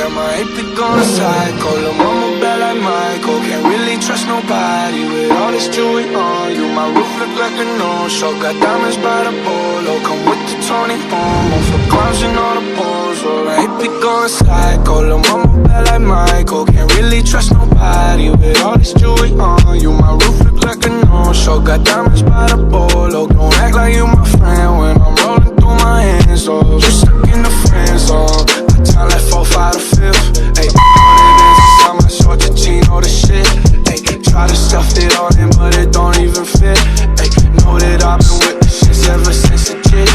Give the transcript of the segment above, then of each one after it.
Damn, my hate be going psycho. Lil' mama bad like Michael. Can't really trust nobody with all this jewelry on you. My roof look like a no-show. Got diamonds by the bolo. Come with the Tony Homo for clowns and all the balls. Oh, I hate be going psycho. Lil' mama bad like Michael. Can't really trust nobody with all this jewelry on you. My roof look like a no-show. Got diamonds by the bolo. Don't act like you my friend when I'm rolling through my hands. Oh, you stuck in the friend zone. I time like 4, 5 to 5th. Ayy, inside my short to Gino the shit. Ayy, try to stuff it all in, but it don't even fit. Ayy, know that I've been with the shits ever since a kid.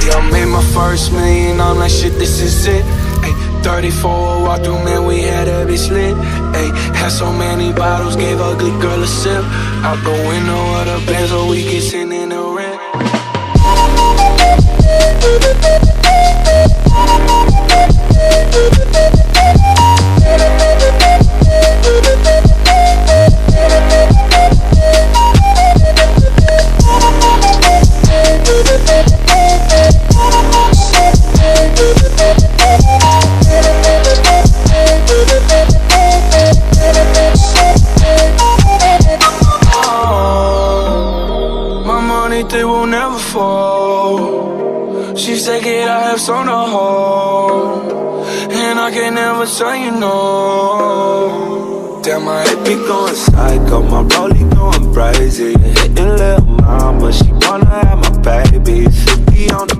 Ayy, I made my first million, I'm like shit, this is it. Ayy, 34 walk through, man, we had that bitch lit. Ayy, had so many bottles, gave ugly girl a sip. Out the window of the Benz, so we get sent in the rent. They will never fall. She said, "Kid, I have on the hold, and I can never say you no." Damn, my head be going psycho, my rollie going crazy. Hitting Lil' Mama, she wanna have my baby. 50 on the